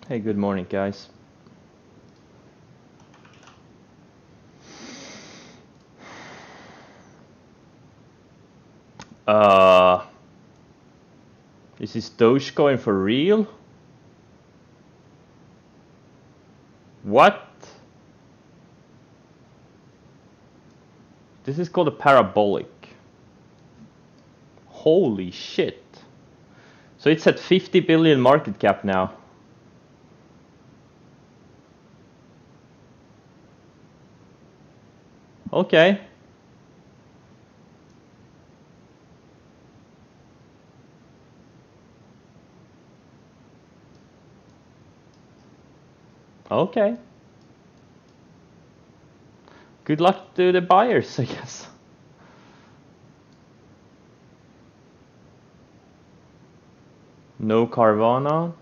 Hey, good morning, guys. Is this Dogecoin for real? What? This is called a parabolic. Holy shit. So it's at 50 billion market cap now. Okay. Okay. Good luck to the buyers, I guess. No Carvana.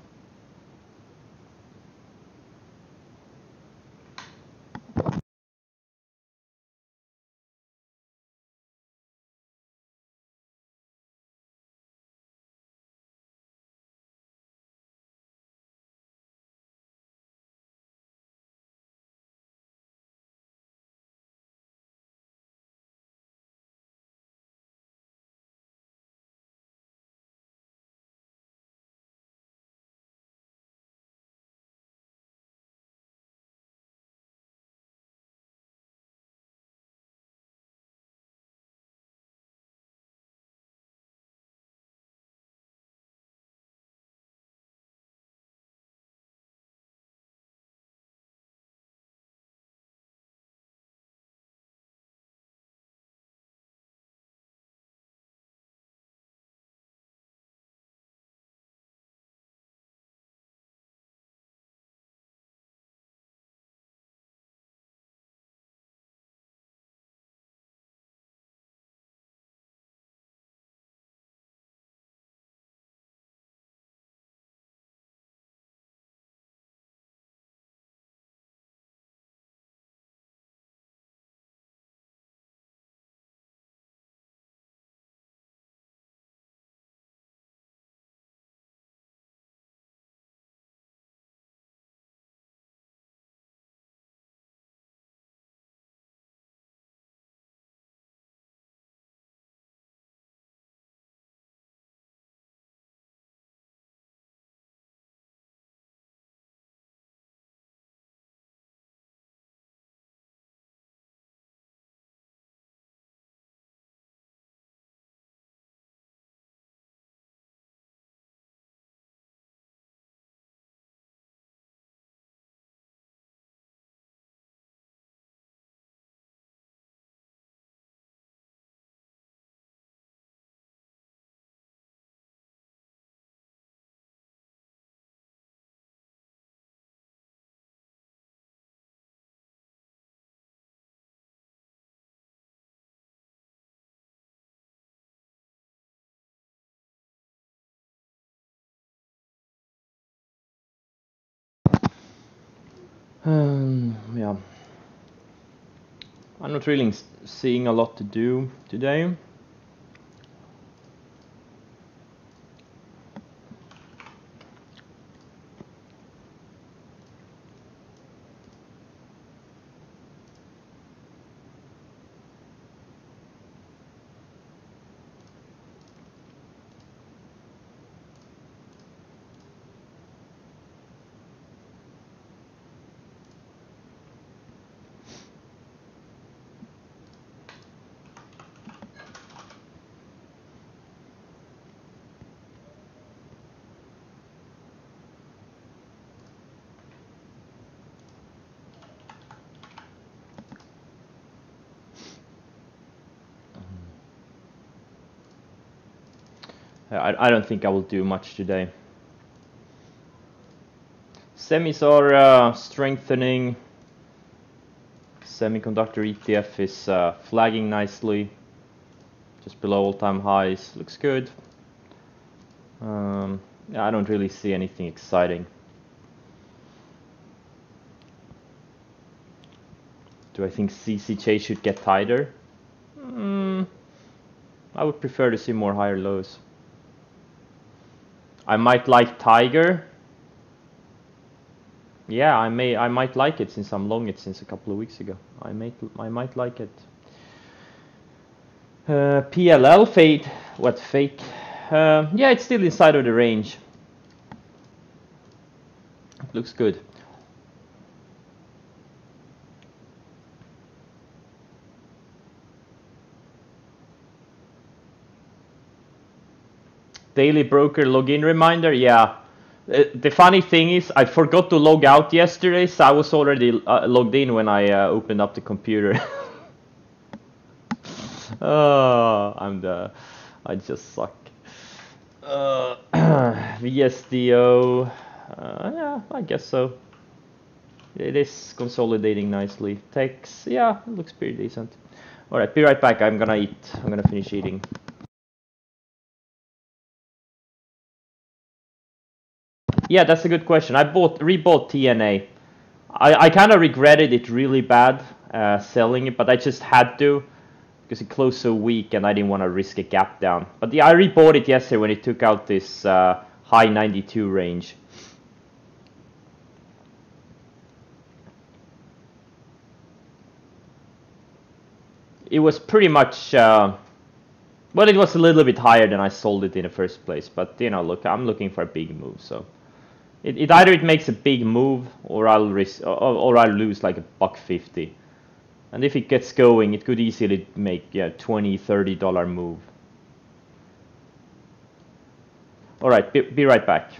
Yeah. I'm not really seeing a lot to do today. I don't think I will do much today. Semis are strengthening. Semiconductor ETF is flagging nicely, just below all-time highs. Looks good. Yeah, I don't really see anything exciting. Do I think CCJ should get tighter? I would prefer to see more higher lows. I might like Tiger. Yeah, I might like it since I'm long it since a couple of weeks ago. I might like it. PLL fade, what fake? Yeah, it's still inside of the range. It looks good. Daily broker login reminder, yeah. The funny thing is, I forgot to log out yesterday, so I was already logged in when I opened up the computer. Oh, I just suck. VSDO, yeah, I guess so. It is consolidating nicely. Tex, yeah, it looks pretty decent. All right, be right back. I'm gonna eat. I'm gonna finish eating. Yeah, that's a good question. I rebought TNA. I kind of regretted it really bad selling it, but I just had to because it closed so weak and I didn't want to risk a gap down. But yeah, I rebought it yesterday when it took out this high 92 range. It was pretty much, well, it was a little bit higher than I sold it in the first place. But you know, look, I'm looking for a big move, so it either it makes a big move or I'll risk or I'll lose like $1.50. And if it gets going, it could easily make $20-30 move. All right, be right back.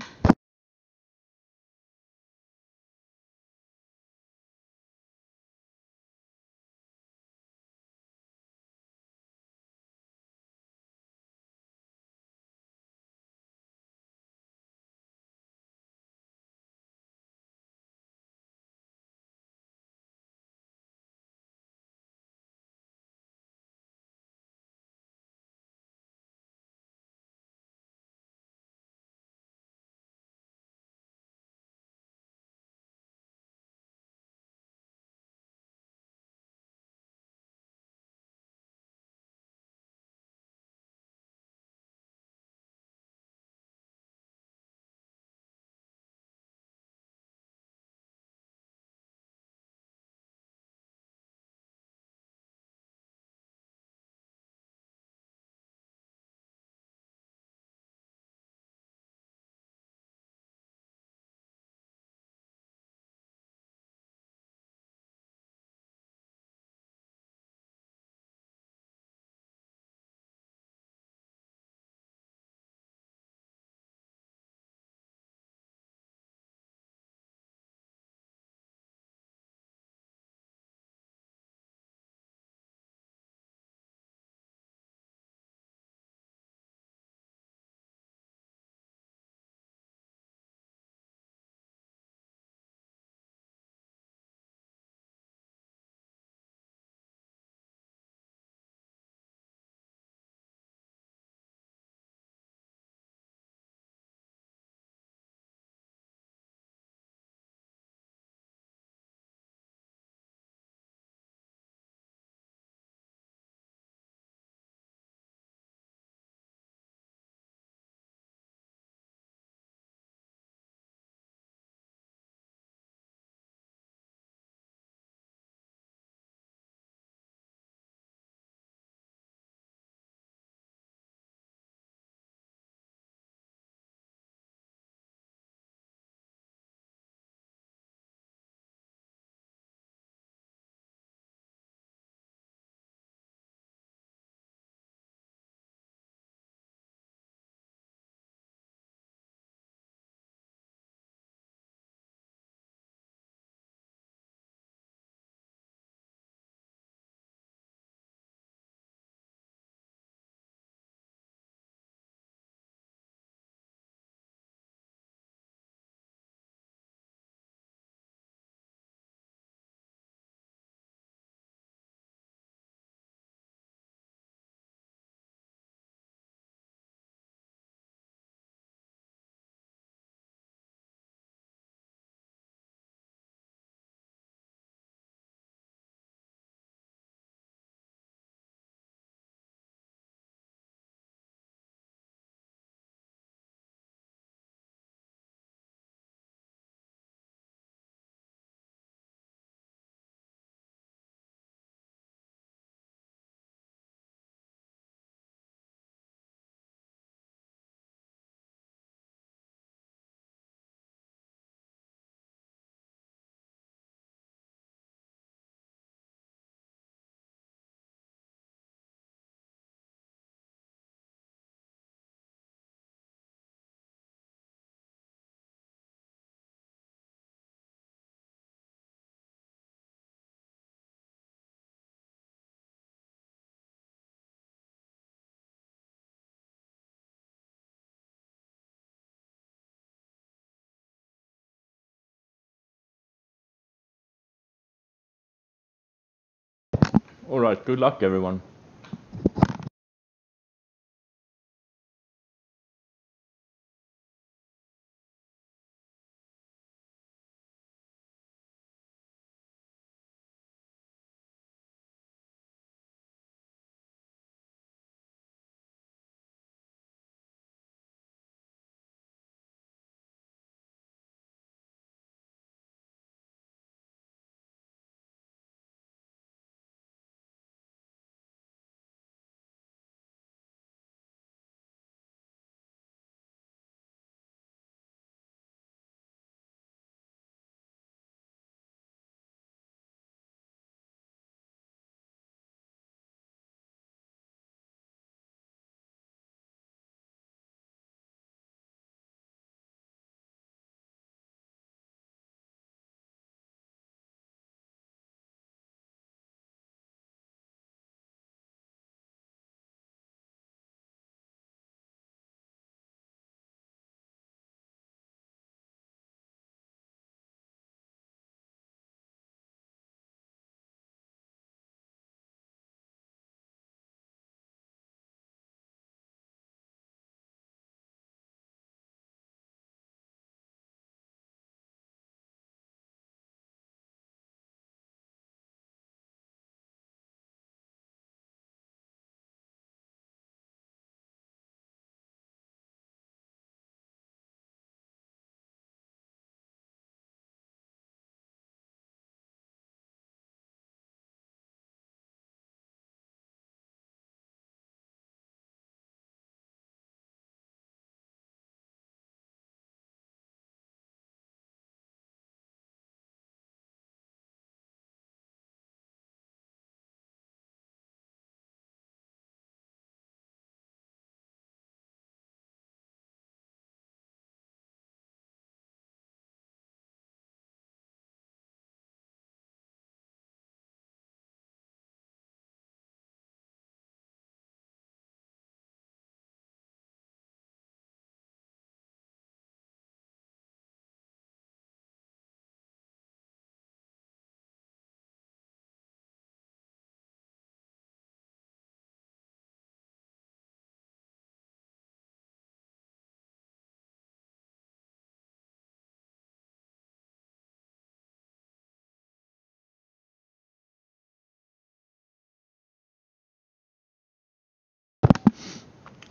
Alright, good luck everyone.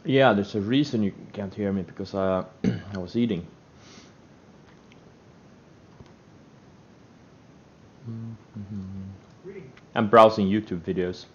Yeah, there's a reason you can't hear me, because I I was eating. I'm browsing YouTube videos.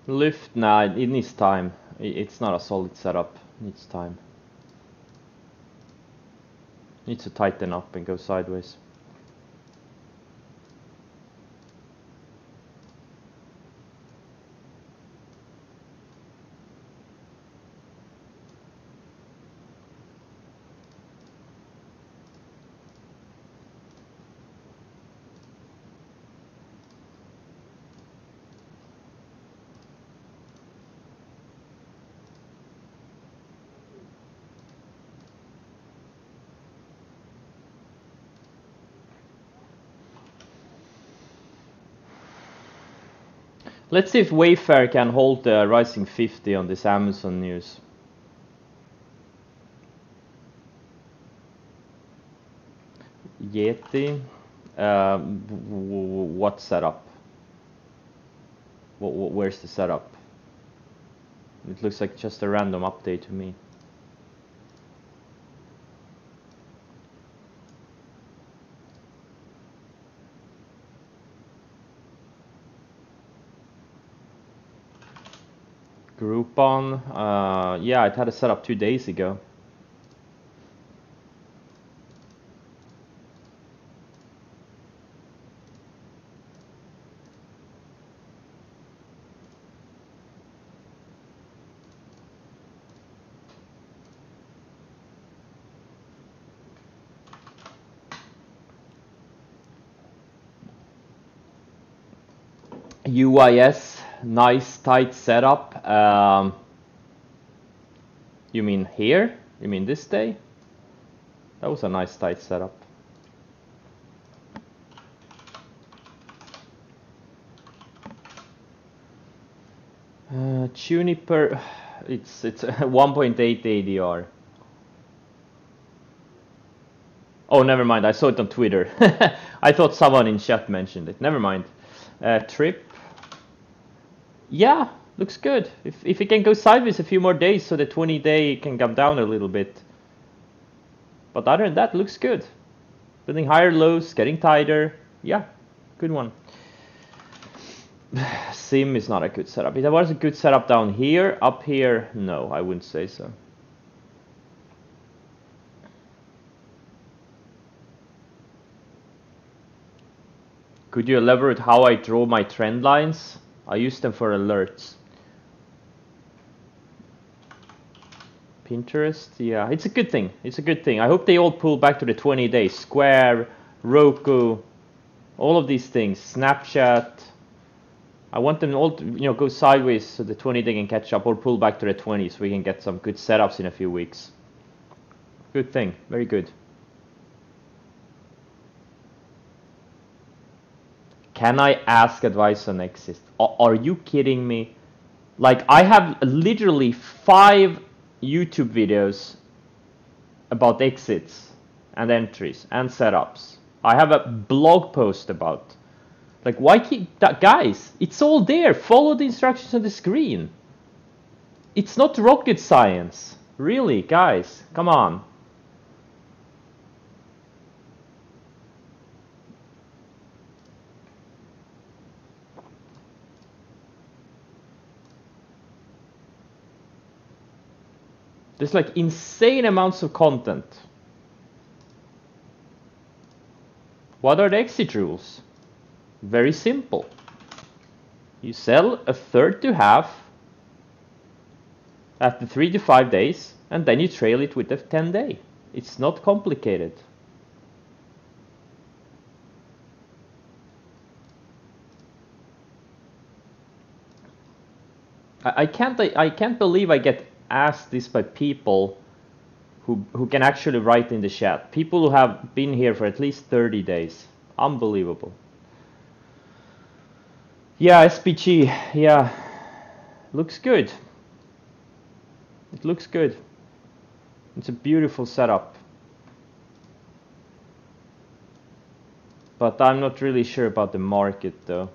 Lift, nah, it needs time. It's not a solid setup. It needs time. Needs to tighten up and go sideways. Let's see if Wayfair can hold the rising 50 on this Amazon news. Yeti, what setup? Where's the setup? It looks like just a random update to me. Groupon, yeah, it had a setup 2 days ago. UIS, nice tight setup. You mean here? You mean this day? That was a nice tight setup. Juniper, it's 1.8 ADR. Oh, never mind. I saw it on Twitter. I thought someone in chat mentioned it. Never mind. Trip. Yeah, looks good. If it can go sideways a few more days, so the 20-day can come down a little bit. But other than that, looks good. Building higher lows, getting tighter. Yeah, good one. Sim is not a good setup. If there was a good setup down here, up here, no, I wouldn't say so. Could you elaborate how I draw my trend lines? I use them for alerts. Pinterest, yeah, it's a good thing. It's a good thing. I hope they all pull back to the 20 days. Square, Roku, all of these things. Snapchat. I want them all to, go sideways so the 20-day can catch up, or pull back to the 20 so we can get some good setups in a few weeks. Good thing. Very good. Can I ask advice on exit? Are you kidding me? Like, I have literally 5 YouTube videos about exits and entries and setups. I have a blog post about. Like, why keep that? Guys, it's all there. Follow the instructions on the screen. It's not rocket science. Really, guys, come on. There's like insane amounts of content. What are the exit rules? Very simple. You sell a third to half after 3 to 5 days, and then you trail it with a 10-day. It's not complicated. I can't believe I get asked this by people who can actually write in the chat. People who have been here for at least 30 days. Unbelievable. Yeah, SPG, yeah, looks good. It looks good. It's a beautiful setup. But I'm not really sure about the market though.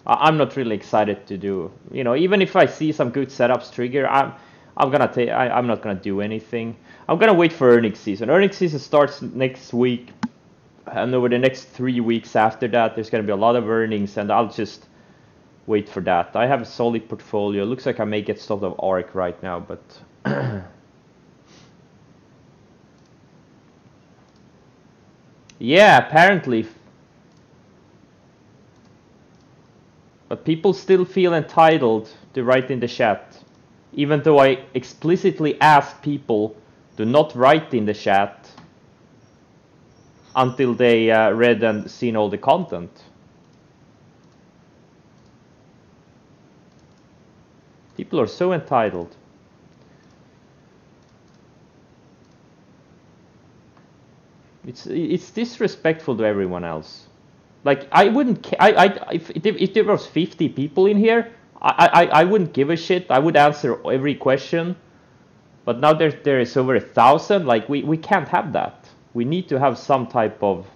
I'm not really excited to do, even if I see some good setups trigger, I'm not gonna do anything. I'm gonna wait for earnings season. Earnings season starts next week, and over the next 3 weeks after that, there's gonna be a lot of earnings, and I'll just wait for that. I have a solid portfolio. Looks like I may get stopped of ARC right now, but yeah, apparently. But people still feel entitled to write in the chat, even though I explicitly ask people to not write in the chat until they read and seen all the content. People are so entitled. It's disrespectful to everyone else. Like, I wouldn't. If there was 50 people in here, I wouldn't give a shit. I would answer every question. But now there is over 1,000. Like, we can't have that. We need to have some type of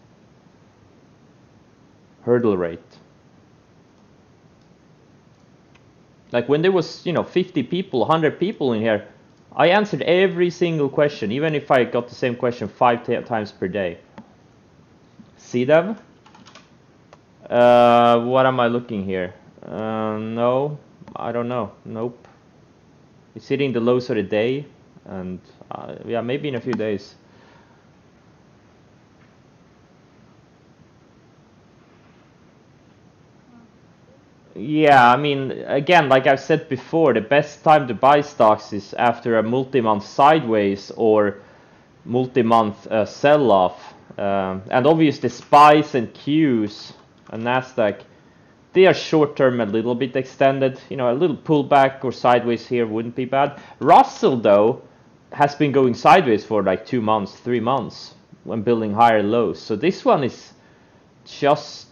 hurdle rate. Like, when there was 50 people, 100 people in here, I answered every single question, even if I got the same question 5 times per day. See them? What am I looking here? No, I don't know. Nope. It's hitting the lows of the day, and yeah, maybe in a few days. Yeah, I mean, again, like I've said before, the best time to buy stocks is after a multi-month sideways or multi-month sell-off. And obviously SPYs and Qs and Nasdaq, they are short-term a little bit extended. A little pullback or sideways here wouldn't be bad. Russell, though, has been going sideways for like 2 months, 3 months when building higher lows. So this one is just,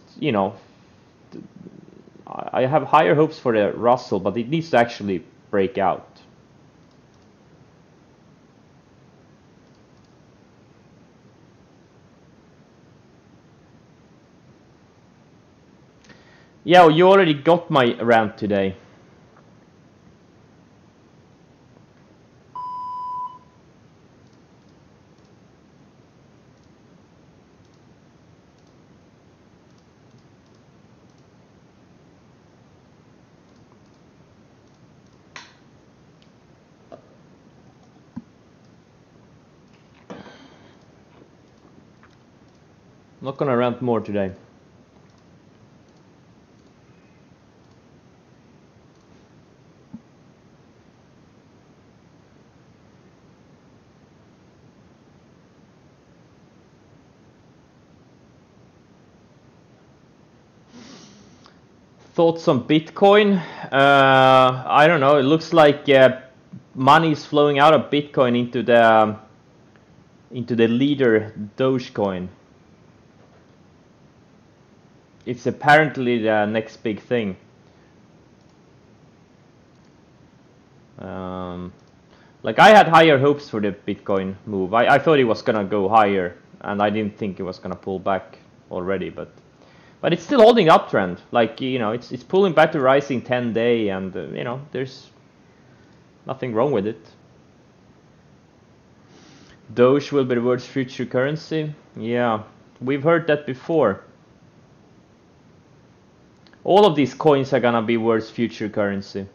I have higher hopes for the Russell, but it needs to actually break out. Yeah, well, you already got my rant today. I'm not gonna rant more today. Thoughts on Bitcoin? I don't know. It looks like money is flowing out of Bitcoin into the leader Dogecoin. It's apparently the next big thing. Like, I had higher hopes for the Bitcoin move. I thought it was gonna go higher, and I didn't think it was gonna pull back already, but it's still holding uptrend. Like, it's pulling back to rising 10-day, and there's nothing wrong with it. Doge will be the world's future currency. Yeah, we've heard that before. All of these coins are gonna be world's future currency.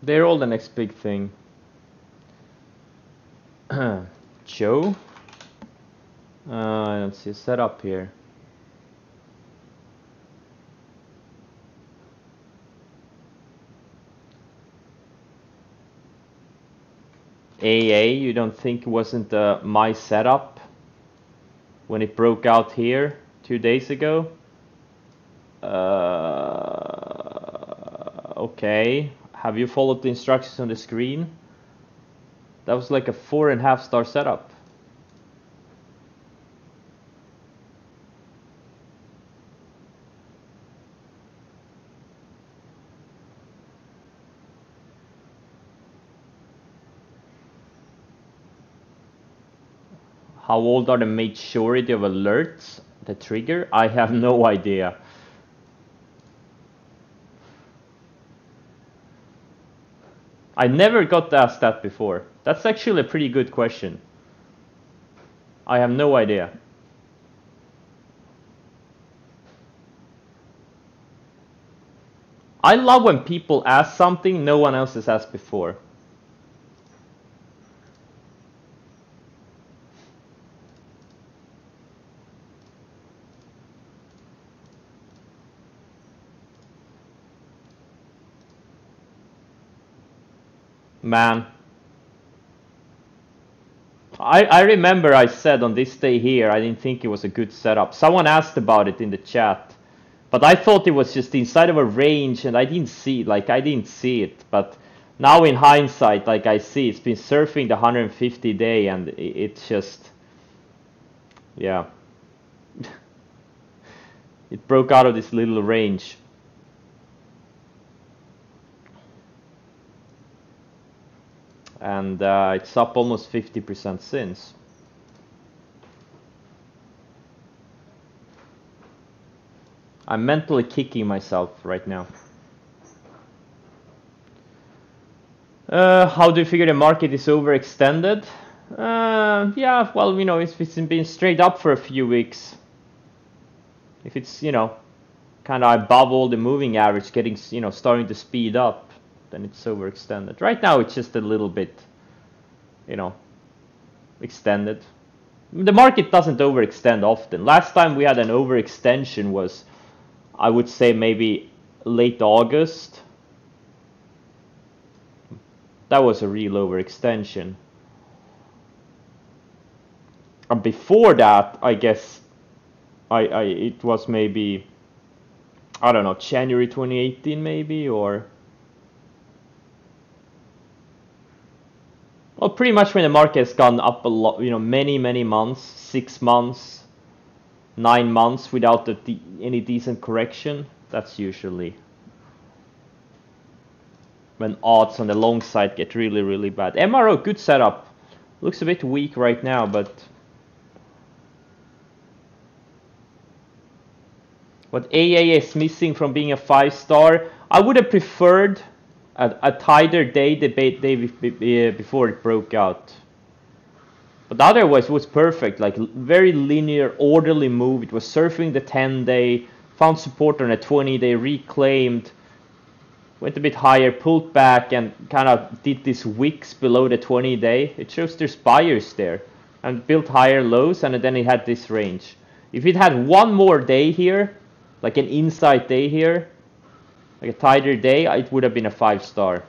They're all the next big thing. Joe? I don't see a setup here. AA, you don't think it wasn't my setup when it broke out here 2 days ago? Okay. Have you followed the instructions on the screen? That was like a 4.5 star setup. How old are the majority of alerts? The trigger? I have no idea. I never got asked that before. That's actually a pretty good question. I have no idea. I love when people ask something no one else has asked before. Man. I remember I said on this day here, I didn't think it was a good setup. Someone asked about it in the chat. But I thought it was just inside of a range and I didn't see it. But now in hindsight, like I see, it's been surfing the 150 day and it's just, yeah. It broke out of this little range. And it's up almost 50% since. I'm mentally kicking myself right now. How do you figure the market is overextended? Yeah, well, you know, if it's been straight up for a few weeks, if it's, you know, kind of above all the moving average, getting, you know, starting to speed up, then it's overextended. Right now, it's just a little bit, you know, extended. The market doesn't overextend often. Last time we had an overextension was, I would say, maybe late August. That was a real overextension. And before that, I guess, it was maybe, I don't know, January 2018 maybe, or... Well, pretty much when the market has gone up a lot, you know, many months, 6 months, 9 months without any decent correction, that's usually when odds on the long side get really bad. MRO, good setup. Looks a bit weak right now, but... What AA is missing from being a 5-star, I would have preferred a tighter day before it broke out. But otherwise it was perfect, like very linear, orderly move. It was surfing the 10-day, found support on a 20-day, reclaimed, went a bit higher, pulled back, and kind of did this wicks below the 20-day. It shows there's buyers there, and built higher lows, and then it had this range. If it had one more day here, like an inside day here, like a tighter day, it would have been a 5-star.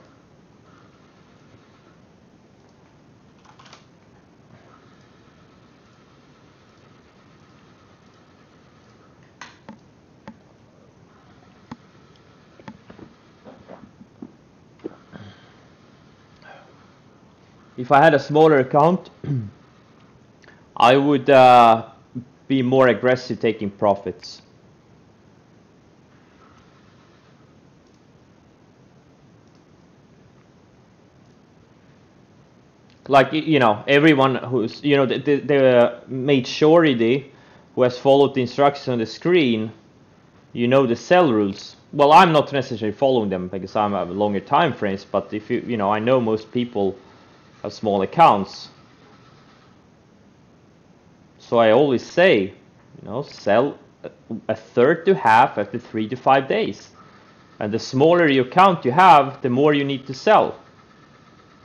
If I had a smaller account, I would be more aggressive taking profits. Like, you know, everyone who's, you know, the majority who has followed the instructions on the screen, you know the sell rules. Well, I'm not necessarily following them because I'm a longer time frames, but if you know, I know most people have small accounts. So I always say, you know, sell a third to half after 3 to 5 days. And the smaller your account you have, the more you need to sell.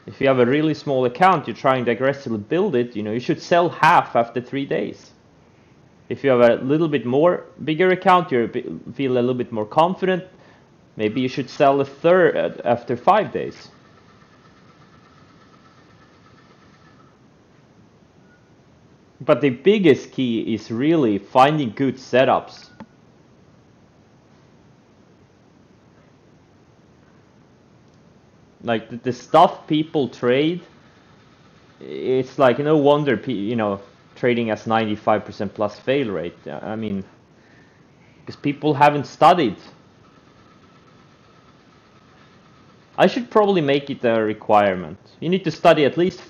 If you have a really small account, you're trying to aggressively build it, you know, you should sell half after 3 days. If you have a little bit more bigger account, you feel a little bit more confident, maybe you should sell a third after 5 days. But the biggest key is really finding good setups. Like the stuff people trade, it's like no wonder, you know, trading has 95% plus fail rate. I mean, because people haven't studied. I should probably make it a requirement. You need to study at least,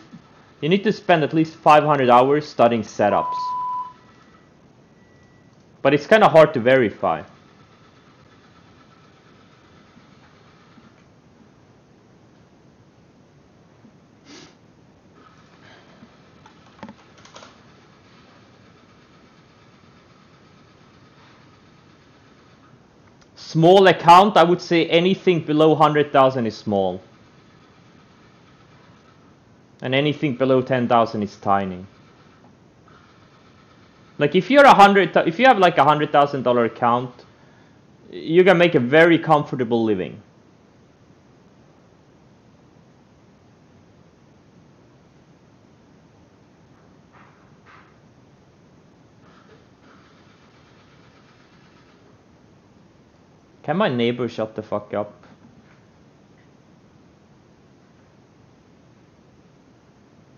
you need to spend at least 500 hours studying setups. But it's kind of hard to verify. Small account, I would say anything below 100,000 is small. And anything below 10,000 is tiny. Like if you're if you have like $100,000 account, you can make a very comfortable living. Can my neighbor shut the fuck up?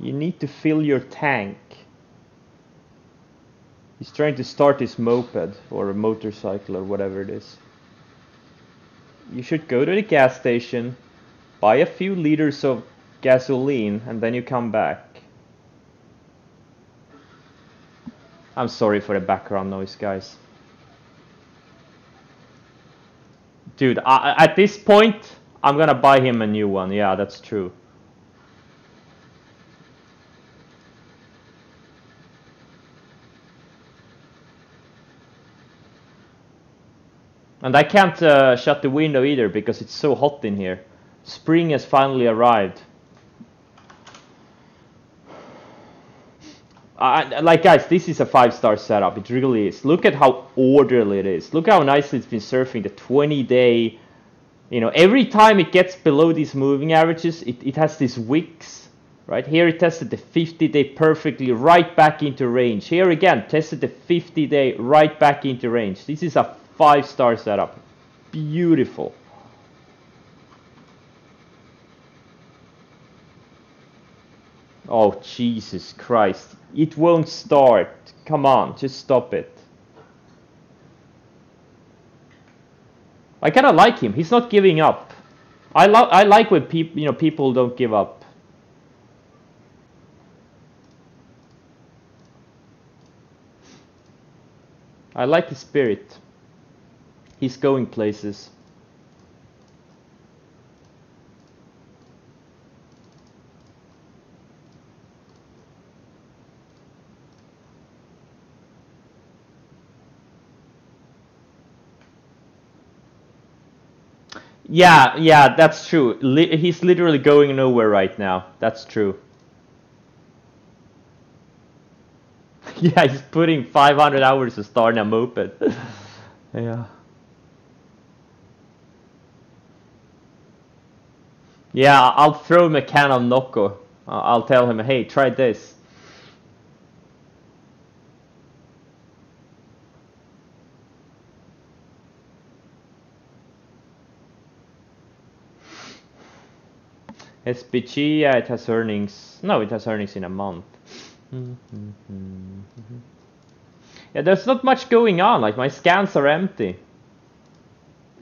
You need to fill your tank. He's trying to start his moped or a motorcycle or whatever it is. You should go to the gas station, buy a few liters of gasoline, and then you come back. I'm sorry for the background noise, guys. Dude, at this point, I'm gonna buy him a new one. Yeah, that's true. And I can't shut the window either because it's so hot in here. Spring has finally arrived. Like guys, this is a 5-star setup. It really is. Look at how orderly it is. Look how nicely it's been surfing the 20-day. You know, every time it gets below these moving averages, it has these wicks. Right here it tested the 50-day perfectly right back into range. Here again, tested the 50-day right back into range. This is a 5-star setup. Beautiful. Oh, Jesus Christ. It won't start. Come on, just stop it. I kind of like him. He's not giving up. I like when people don't give up. I like his spirit. He's going places. Yeah, that's true. He's literally going nowhere right now. That's true. Yeah, he's putting 500 hours to start a moped. Yeah. Yeah, I'll throw him a can of Nocco. I'll tell him, hey, try this. SPG, yeah, it has earnings. No, it has earnings in a month. Yeah, there's not much going on. Like, my scans are empty.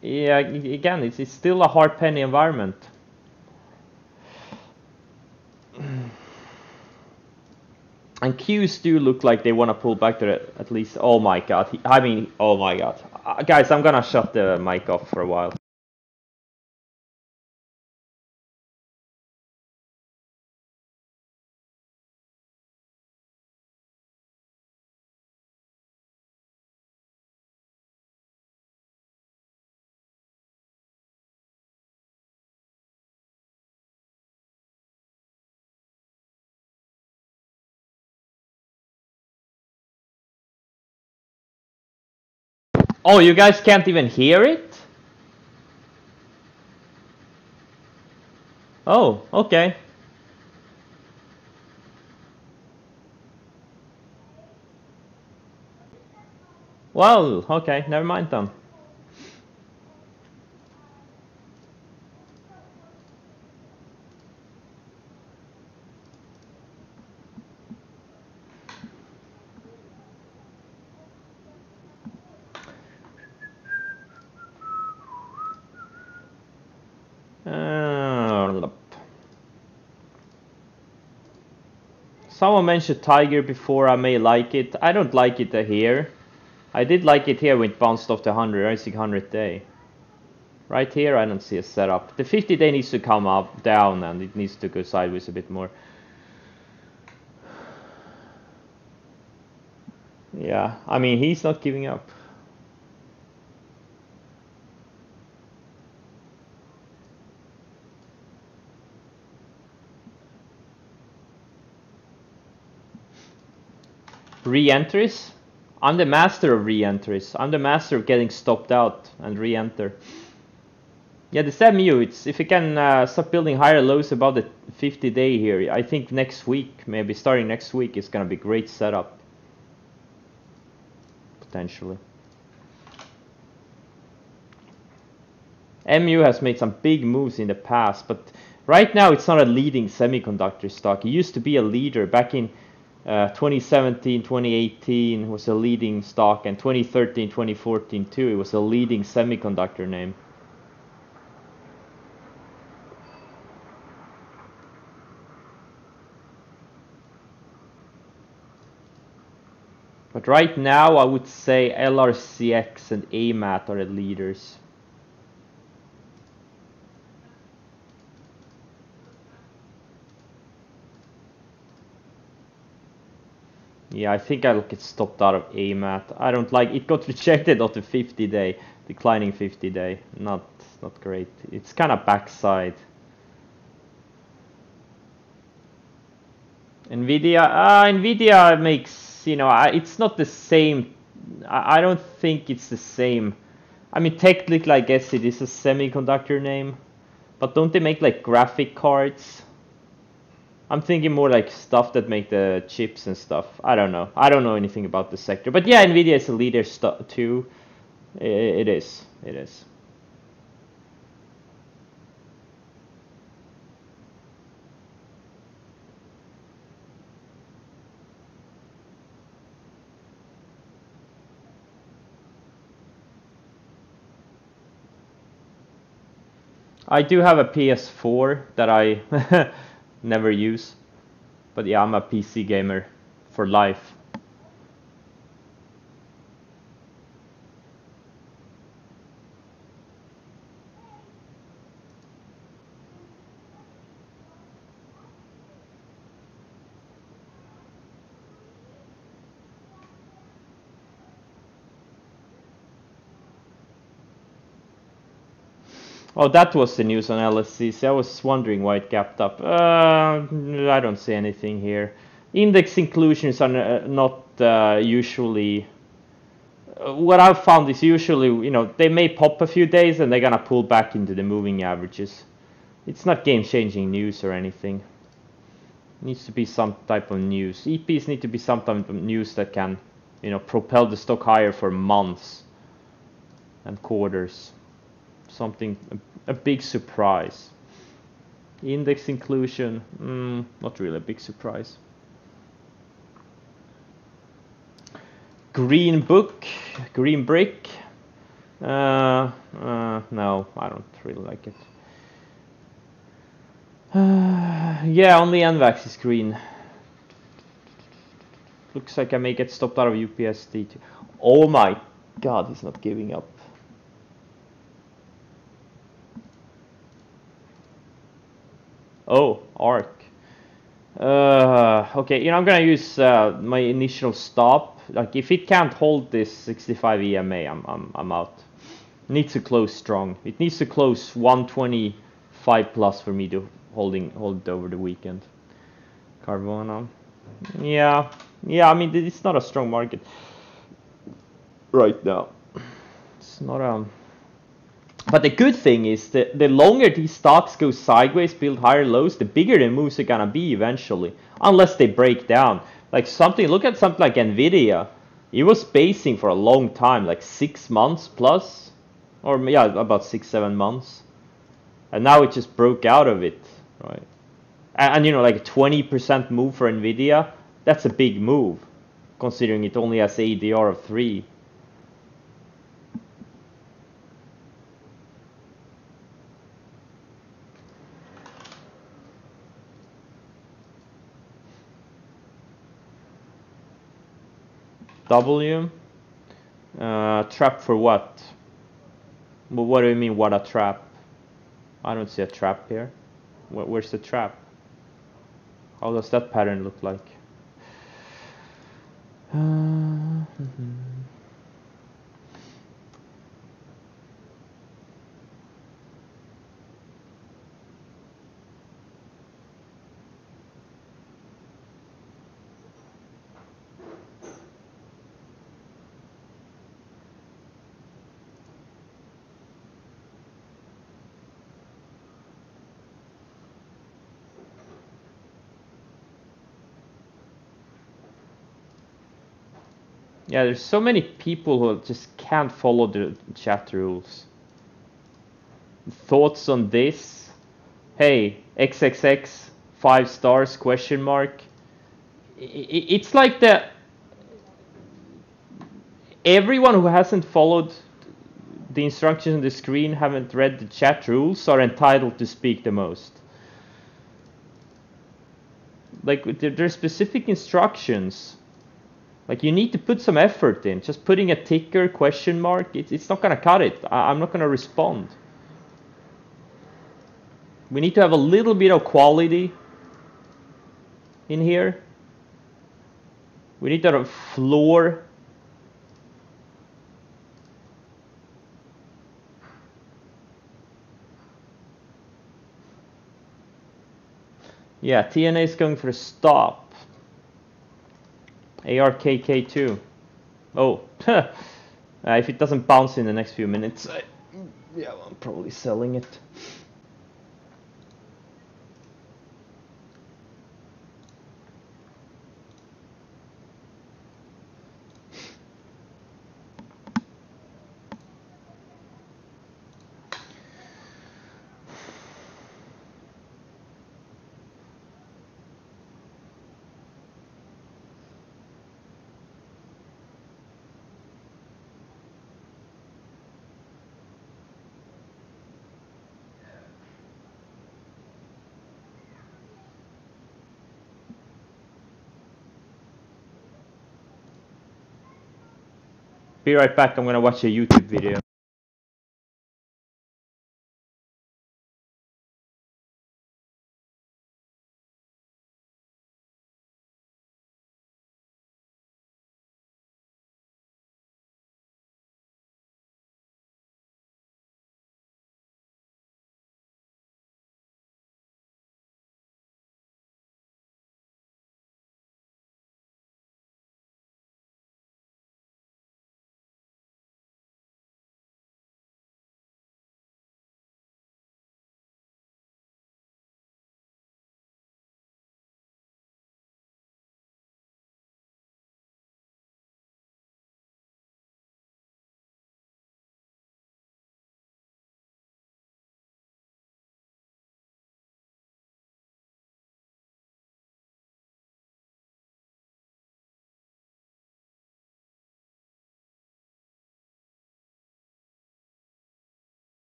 Yeah, again, it's still a hard penny environment. And Qs do look like they want to pull back to it, at least. Oh my god. Oh my god. Guys, I'm gonna shut the mic off for a while. Oh, you guys can't even hear it? Oh, okay. Well, okay, never mind then. Someone mentioned Tiger before. I may like it. I don't like it here. I did like it here when it bounced off the 100 day. Right here, I don't see a setup. The 50 day needs to come up, down, and it needs to go sideways a bit more. Yeah, I mean, he's not giving up. Re-entries? I'm the master of re-entries. I'm the master of getting stopped out and re-enter. Yeah, the SEMU, it's if you can start building higher lows above the 50-day here, I think next week, maybe starting next week, is going to be great setup. Potentially. MU has made some big moves in the past, but right now it's not a leading semiconductor stock. It used to be a leader back in 2017, 2018 was a leading stock, and 2013, 2014 too, it was a leading semiconductor name. But right now I would say LRCX and AMAT are the leaders. Yeah, I think I'll get stopped out of AMAT. I don't like it. Got rejected on the 50-day, declining 50-day. Not great. It's kind of backside. Nvidia makes, you know, it's not the same. I don't think it's the same. I mean, technically, I guess it is a semiconductor name, but don't they make like graphic cards? I'm thinking more like stuff that make the chips and stuff. I don't know. I don't know anything about the sector. But yeah, Nvidia is a leader too. It is. It is. I do have a PS4 that I never use. But yeah, I'm a PC gamer for life. Oh, that was the news on LSCC. I was wondering why it gapped up. I don't see anything here. Index inclusions are not usually... what I've found is usually, you know, they may pop a few days and they're gonna pull back into the moving averages. It's not game-changing news or anything. It needs to be some type of news. EPs need to be some type of news that can, you know, propel the stock higher for months and quarters. Something, a big surprise. Index inclusion, not really a big surprise. Green book, green brick. No, I don't really like it. Yeah, only NVAX is green. Looks like I may get stopped out of UPSD too. Oh my god, he's not giving up. Oh, ARC. Okay, you know, I'm gonna use my initial stop. Like, if it can't hold this 65 EMA, I'm out. It needs to close strong. It needs to close 125 plus for me to hold it over the weekend. Carvana. Yeah, I mean, it's not a strong market right now. It's not But the good thing is that the longer these stocks go sideways, build higher lows, the bigger the moves are gonna be eventually, unless they break down. Like look at something like Nvidia. It was basing for a long time, like 6 months plus, or yeah, about 6-7 months, and now it just broke out of it, right? And you know, like a 20% move for Nvidia, that's a big move, considering it only has ADR of 3. W. Trap for what? Well, what do you mean, what a trap? I don't see a trap here. Where's the trap? How does that pattern look like? Yeah, there's so many people who just can't follow the chat rules. Thoughts on this? Hey, XXX, 5 stars, question mark. It's like everyone who hasn't followed the instructions on the screen, haven't read the chat rules, are entitled to speak the most. Like, there's specific instructions. Like, you need to put some effort in. Just putting a ticker, question mark, it's not gonna cut it. I'm not gonna respond. We need to have a little bit of quality in here. We need to have a floor. Yeah, TNA is going for a stop. ARKK2. Oh, if it doesn't bounce in the next few minutes, yeah, I'm probably selling it. Be right back, I'm gonna watch a YouTube video.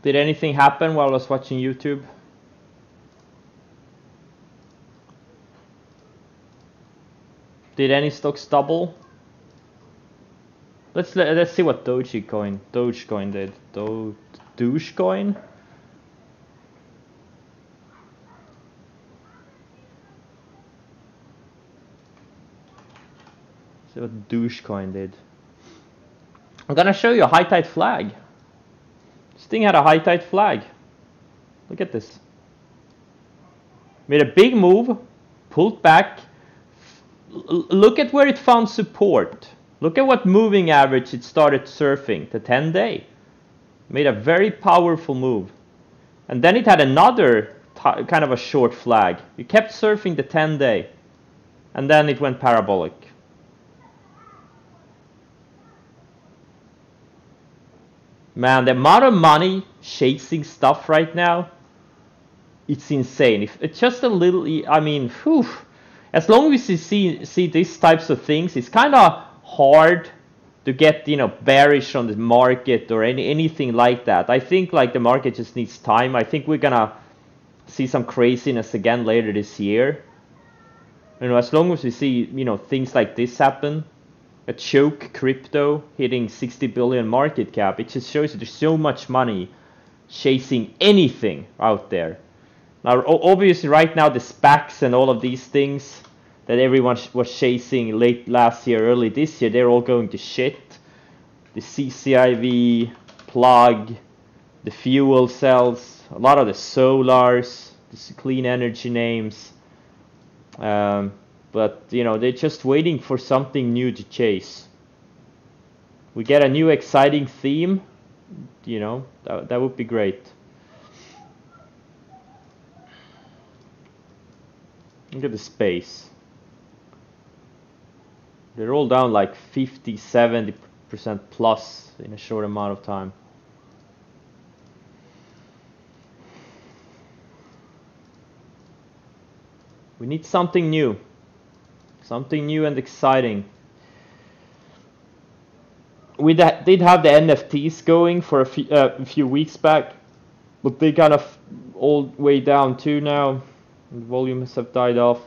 Did anything happen while I was watching YouTube? Did any stocks double? Let's see what Dogecoin did. Dogecoin? See what Dogecoin did. I'm gonna show you a high tide flag. This thing had a high tide flag. Look at this. Made a big move, pulled back. Look at where it found support. Look at what moving average it started surfing, the 10-day. Made a very powerful move. And then it had another kind of a short flag. It kept surfing the 10-day. And then it went parabolic. Man, the amount of money chasing stuff right now, it's insane. If it's just a little, I mean, whew, as long as you see these types of things, it's kind of hard to get, you know, bearish on the market or anything like that. I think like the market just needs time. I think we're gonna see some craziness again later this year. You know, as long as we see, you know, things like this happen, a choke crypto hitting 60 billion market cap, it just shows that there's so much money chasing anything out there. Now, obviously, right now, the SPACs and all of these things that everyone was chasing late last year, early this year, they're all going to shit. The CCIV, Plug, the fuel cells, a lot of the solars, the clean energy names. But, you know, they're just waiting for something new to chase. We get a new exciting theme, you know, that would be great. Look at the space. They're all down like 50, 70% plus in a short amount of time. We need something new. Something new and exciting. We did have the NFTs going for a few weeks back, but they kind of all way down too now. And volumes have died off.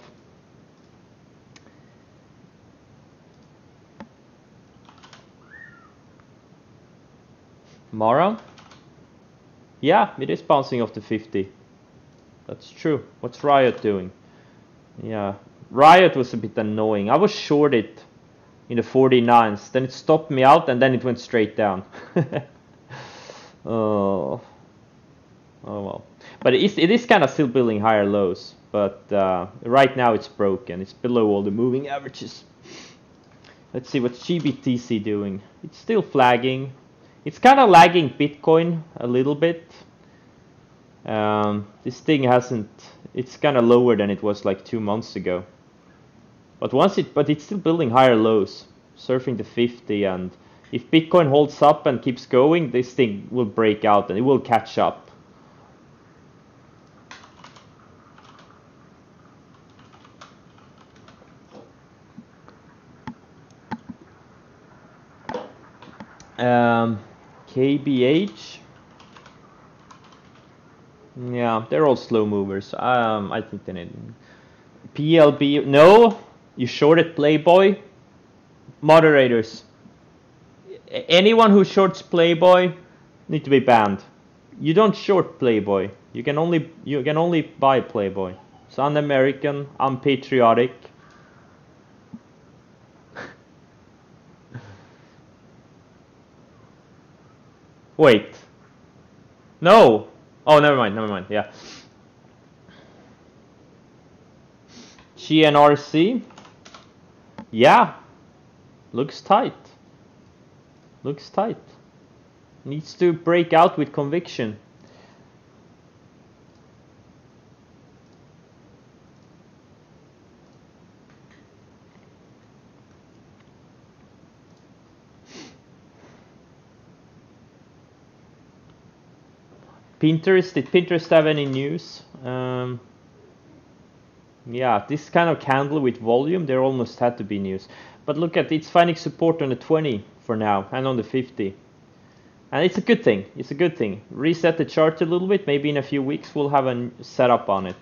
Mara? Yeah, it is bouncing off the 50. That's true. What's Riot doing? Yeah. Riot was a bit annoying. I was shorted in the 49s, then it stopped me out, and then it went straight down. Oh well. But it is kind of still building higher lows, but right now it's broken. It's below all the moving averages. Let's see what's GBTC doing. It's still flagging. It's kind of lagging Bitcoin a little bit. This thing hasn't. It's kind of lower than it was like 2 months ago. But it's still building higher lows, surfing the 50, and if Bitcoin holds up and keeps going, this thing will break out and it will catch up. KBH. Yeah, they're all slow movers. I think they need PLB. No, you shorted Playboy. Moderators. Anyone who shorts Playboy need to be banned. You don't short Playboy. You can only buy Playboy. It's un-American, unpatriotic. Wait. No. Oh, never mind. Yeah. GNRC. Yeah. Looks tight. Needs to break out with conviction. Pinterest, did Pinterest have any news? Yeah, this kind of candle with volume, there almost had to be news. But look at, it's finding support on the 20 for now, and on the 50. And it's a good thing. It's a good thing. Reset the chart a little bit. Maybe in a few weeks we'll have a setup on it.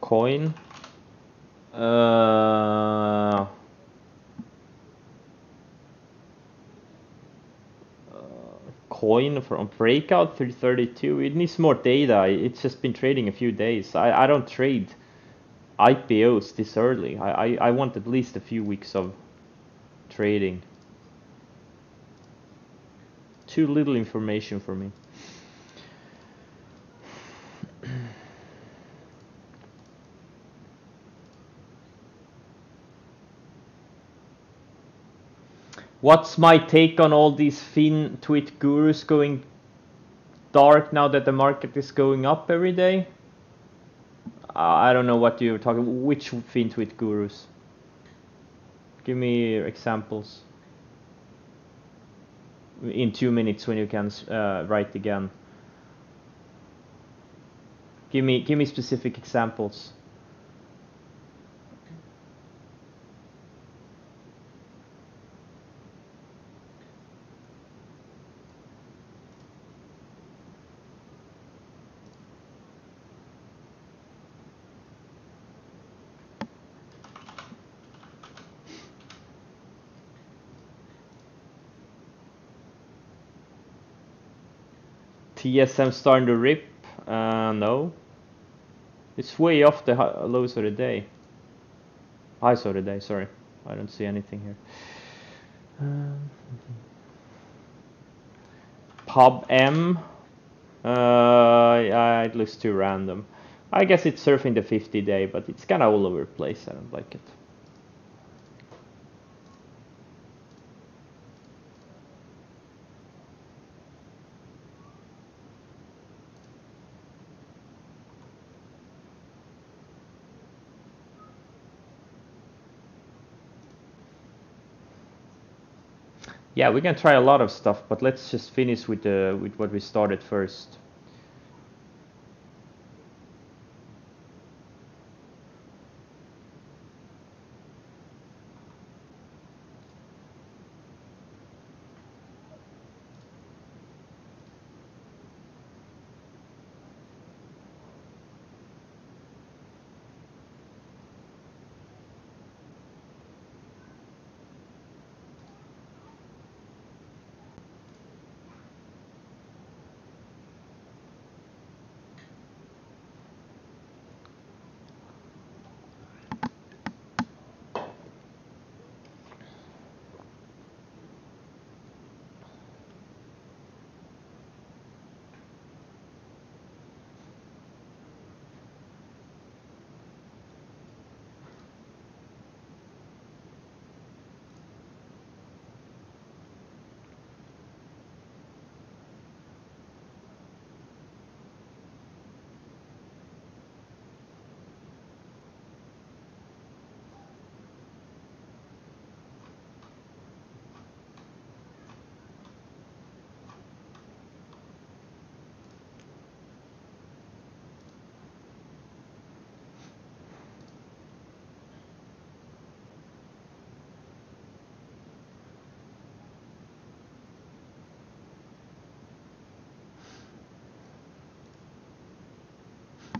Coin. Coin from Breakout 332. It needs more data. It's just been trading a few days. I don't trade IPOs this early. I want at least a few weeks of trading. Too little information for me. What's my take on all these FinTwit gurus going dark now that the market is going up every day? I don't know what you're talking. Which FinTwit gurus? Give me examples. In 2 minutes when you can write again. Give me specific examples. TSM starting to rip? No. It's way off the lows of the day. Highs of the day, sorry. I don't see anything here. Pub M. Yeah, it looks too random. I guess it's surfing the 50-day, but it's kind of all over the place. I don't like it. Yeah, we can try a lot of stuff, but let's just finish with what we started first.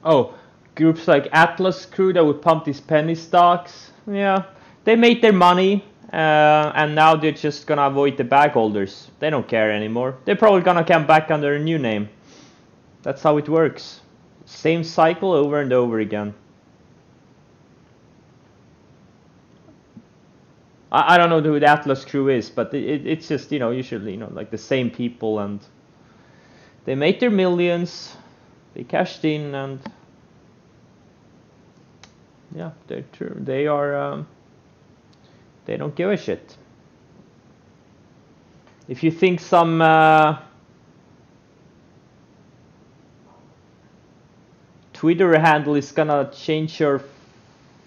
Oh, groups like Atlas Crew that would pump these penny stocks. Yeah, they made their money, and now they're just gonna avoid the bag holders. They don't care anymore. They're probably gonna come back under a new name. That's how it works. Same cycle over and over again. I don't know who the Atlas Crew is, but it's just, usually, like the same people, and they made their millions. They cashed in, and yeah, they're true. They are. They don't give a shit. If you think some Twitter handle is gonna change your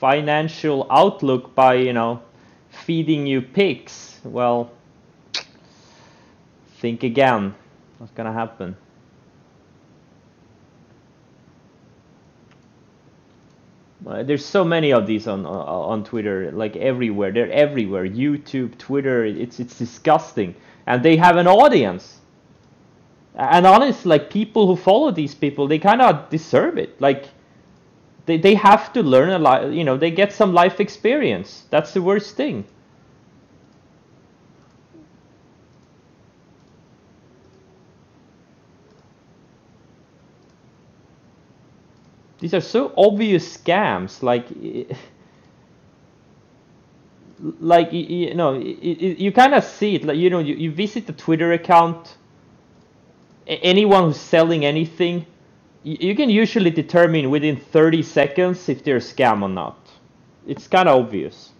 financial outlook by, feeding you pics, well, Think again. What's gonna happen? There's so many of these on Twitter, like everywhere. They're everywhere. YouTube, Twitter. It's disgusting, and they have an audience. And honestly, like people who follow these people, they kind of deserve it. Like they have to learn a lot. You know, they get some life experience. That's the worst thing. These are so obvious scams. Like you know, you kind of see it. Like you know, you visit the Twitter account. Anyone who's selling anything, you can usually determine within 30 seconds if they're a scam or not. It's kind of obvious.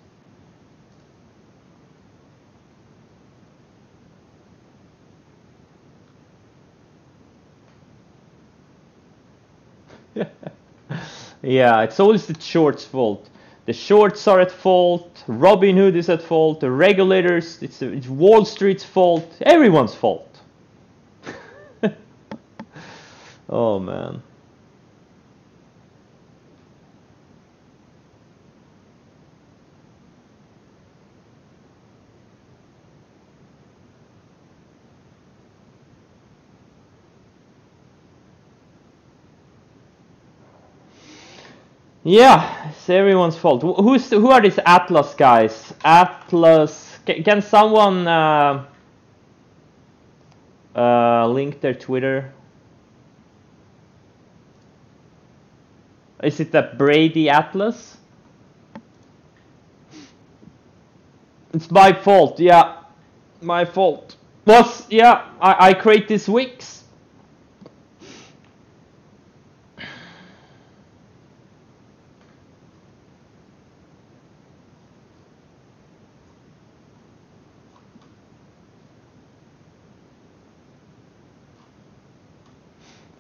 Yeah, it's always the shorts' fault. The shorts are at fault. Robinhood is at fault. The regulators, it's Wall Street's fault. Everyone's fault. Oh man. Yeah, it's everyone's fault. Who are these Atlas guys? Atlas. Can someone link their Twitter? Is it that Brady Atlas? It's my fault. Yeah, my fault. Yeah, I create these wicks.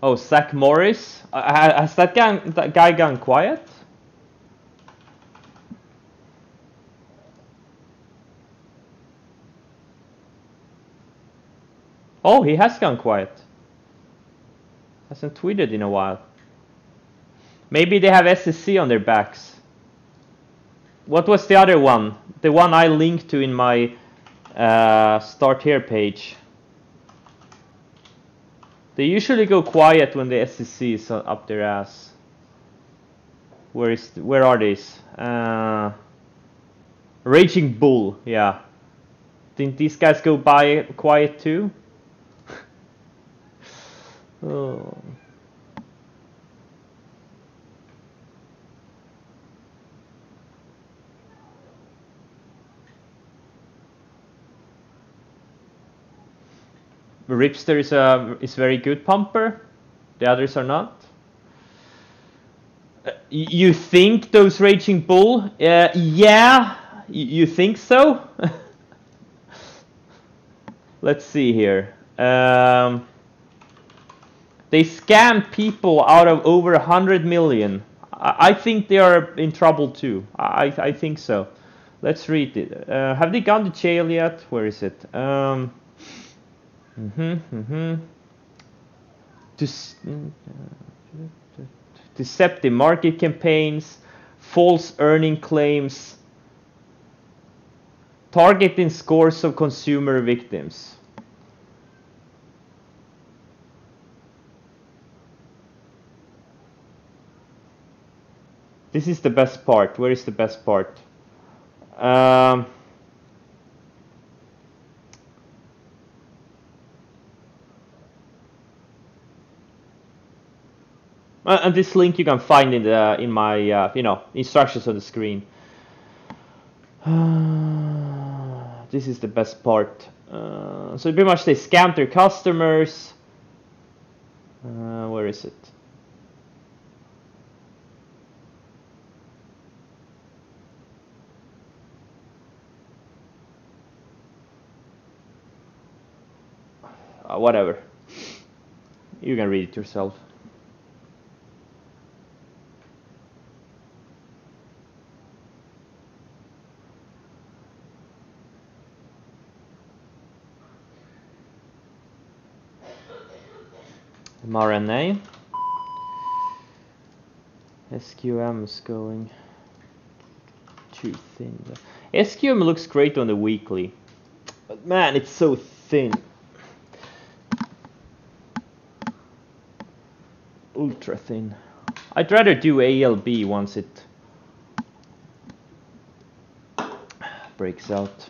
Oh, Zach Morris. Has that guy gone quiet? Oh, he has gone quiet. Hasn't tweeted in a while. Maybe they have SSC on their backs. What was the other one? The one I linked to in my Start Here page. They usually go quiet when the SSC is up their ass. Where are these? Raging Bull, yeah. Didn't these guys go by quiet too? Oh. Ripster is very good pumper. The others are not. You think those Raging Bull? Yeah, you think so? Let's see here. They scammed people out of over 100 million. I think they are in trouble too. I think so. Let's read it. Have they gone to jail yet? Where is it? Deceptive market campaigns, false earning claims, targeting scores of consumer victims. This is the best part. Where is the best part? And this link you can find in my instructions on the screen. This is the best part. So pretty much they scam their customers. Where is it? Whatever. You can read it yourself. mRNA. SQM is going too thin. SQM looks great on the weekly, but man, it's so thin. Ultra thin. I'd rather do ALB once it breaks out.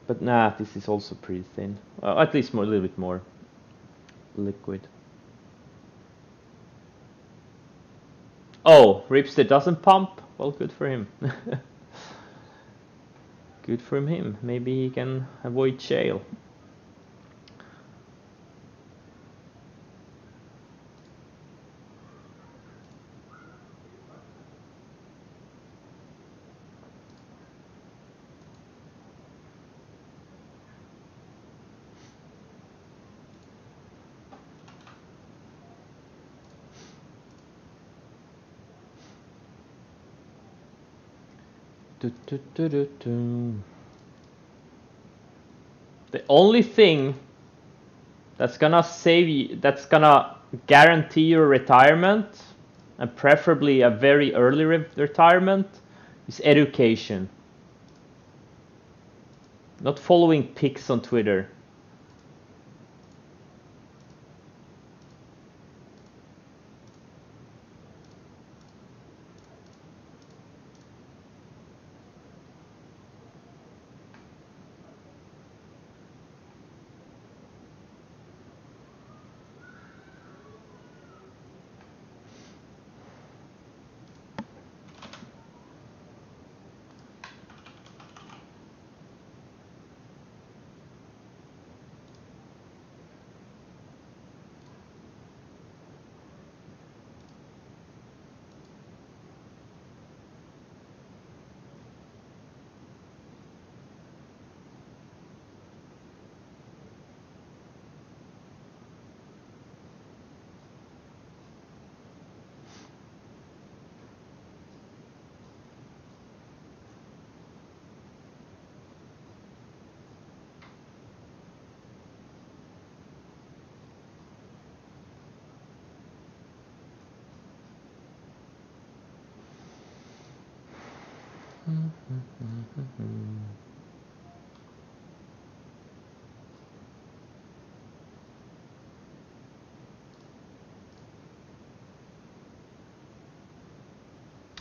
But nah, this is also pretty thin. At least a little bit more liquid. Oh, Ripster doesn't pump? Well, good for him. Good for him. Maybe he can avoid shale. The only thing that's gonna save you, that's gonna guarantee your retirement, and preferably a very early retirement, is education. Not following pics on Twitter.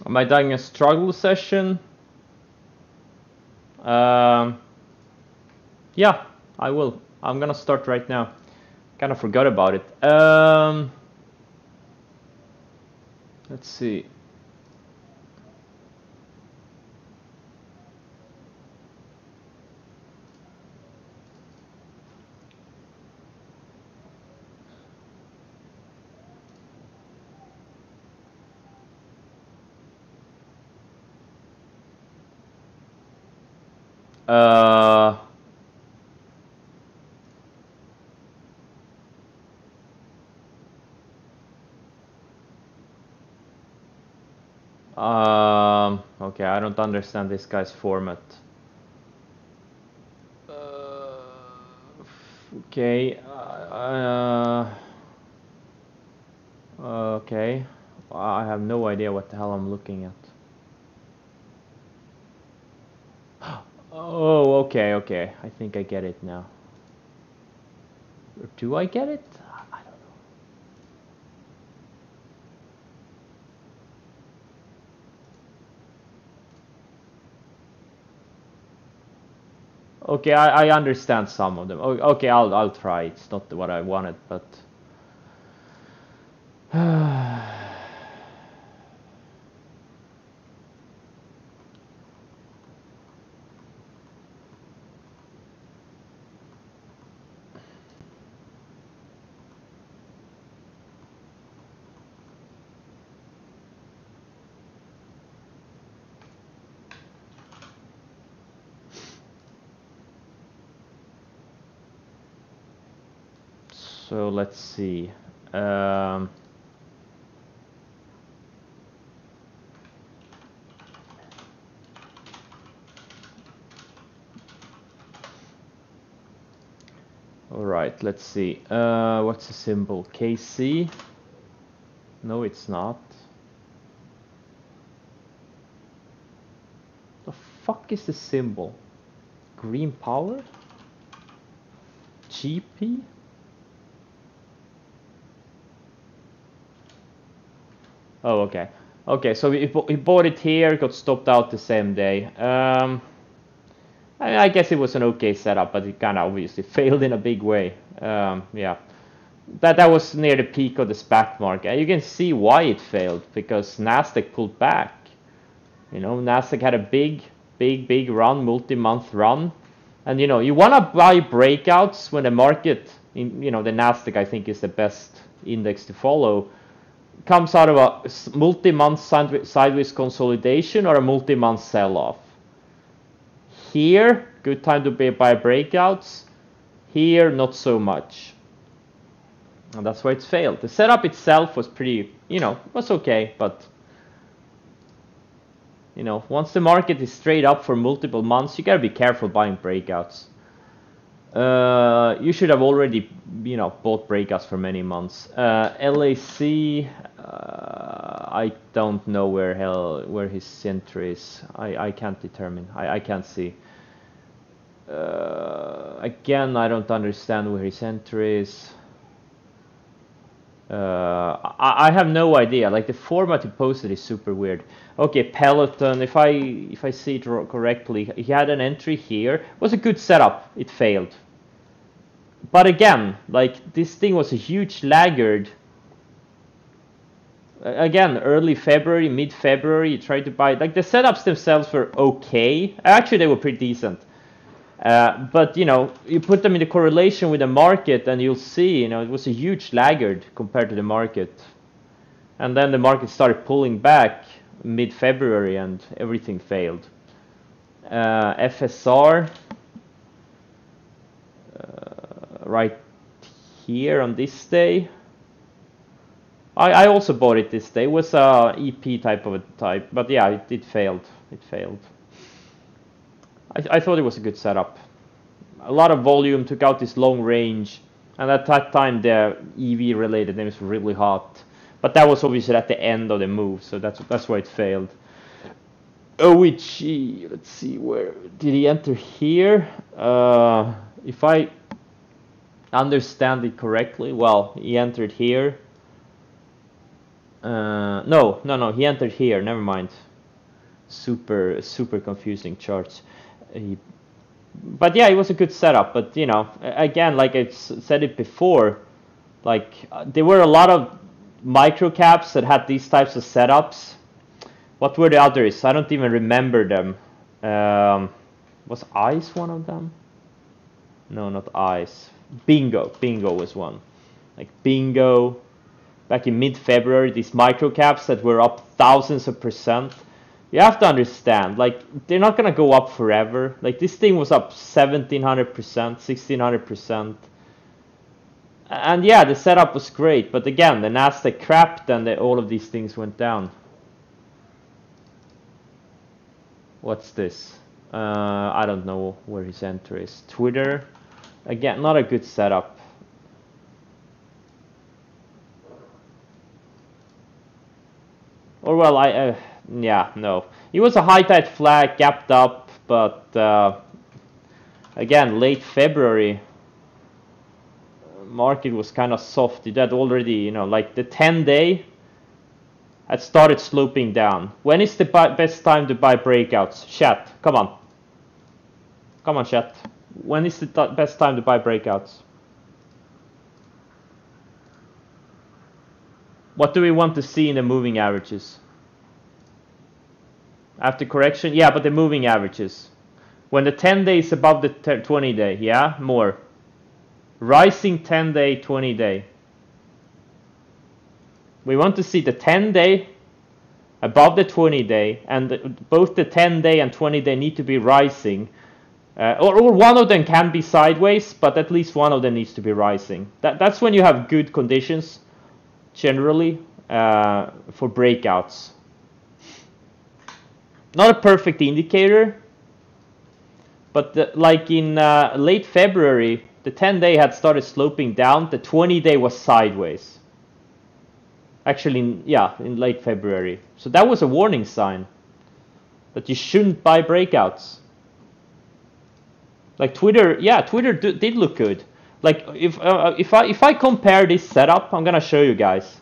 Am I doing a struggle session? Yeah, I will. I'm gonna start right now. Kind of forgot about it. Let's see. Okay, I don't understand this guy's format. Okay. Okay. I have no idea what the hell I'm looking at. Oh, okay, okay. I think I get it now. Or do I get it? I don't know. Okay, I understand some of them. Okay, I'll try. It's not what I wanted, but so let's see. All right, let's see. What's the symbol? KC? No, it's not. The fuck is the symbol? Green power? GP? Oh, okay. Okay, so he bought it here, got stopped out the same day. I guess it was an okay setup, but it kind of obviously failed in a big way. Yeah, that was near the peak of the SPAC market. You can see why it failed, because Nasdaq pulled back. You know, Nasdaq had a big run, multi-month run, and you know you want to buy breakouts when the market, you know, the Nasdaq I think is the best index to follow, comes out of a multi-month sideways consolidation or a multi-month sell-off. Here, good time to buy breakouts. Here, not so much. And that's why it's failed. The setup itself was pretty, you know, was okay, but you know, once the market is straight up for multiple months, you gotta be careful buying breakouts. You should have already, you know, bought breakouts for many months. LAC, I don't know where his center is. I can't determine. I can't see. Again, I don't understand where his center is. I have no idea. Like the format he posted is super weird. Okay, Peloton. If I see it correctly, he had an entry here. It was a good setup. It failed. But again, like this thing was a huge laggard. Again, early February, mid-February, you tried to buy. Like the setups themselves were okay. Actually, they were pretty decent. But you know, you put them in the correlation with the market, and you'll see, you know, it was a huge laggard compared to the market. And then the market started pulling back mid-February, and everything failed. FSR, right here on this day. I also bought it this day. It was a EP type of a type, but yeah, it failed. It failed. I thought it was a good setup. A lot of volume, took out this long range, and at that time the EV related name was really hot. But that was obviously at the end of the move, so that's why it failed. OEG, let's see, where did he enter here? If I understand it correctly, well, he entered here. No, he entered here, never mind. Super confusing charts. But yeah, it was a good setup. But you know, again, like I said it before, like there were a lot of micro caps that had these types of setups. What were the others? I don't even remember them. Was ICE one of them? No, not ICE. Bingo was one. Like Bingo, back in mid-February, these micro caps that were up thousands of %. You have to understand, like, they're not gonna go up forever. Like, this thing was up 1,700%, 1,600%. And yeah, the setup was great, but again, the Nasdaq crapped and all of these things went down. What's this? I don't know where his enter is. Twitter, again, not a good setup. Or well, yeah, no. It was a high tide flag, gapped up, but again, late February, market was kind of soft. It had already, you know, like the 10-day had started sloping down. When is the best time to buy breakouts? Chat, come on. Come on, chat. When is the best time to buy breakouts? What do we want to see in the moving averages? After correction? Yeah, but the moving averages. When the 10-day is above the 20-day, yeah? More. Rising 10-day, 20-day. We want to see the 10-day above the 20-day, and both the 10-day and 20-day need to be rising. Or one of them can be sideways, but at least one of them needs to be rising. That's when you have good conditions, generally, for breakouts. Not a perfect indicator, but like in late February, The 10-day had started sloping down. The 20-day was sideways. Actually, yeah, in late February. So that was a warning sign that you shouldn't buy breakouts. Like Twitter, yeah, Twitter did look good. Like if I compare this setup, I'm gonna show you guys.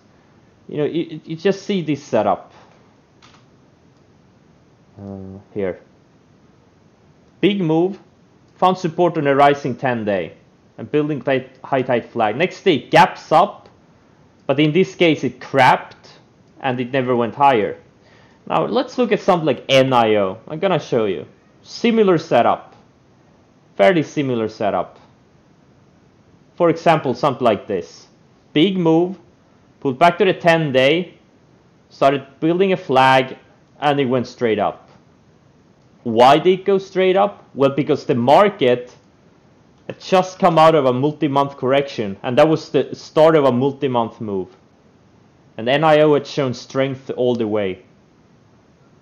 You know, you just see this setup here. Big move, found support on a rising 10-day, and building high tight flag. Next day gaps up, but in this case it crapped and it never went higher. Now let's look at something like NIO. I'm gonna show you. Similar setup. Fairly similar setup. For example, something like this. Big move, pulled back to the 10-day, started building a flag, and it went straight up. Why did it go straight up? Well, because the market had just come out of a multi-month correction, and that was the start of a multi-month move. And NIO had shown strength all the way.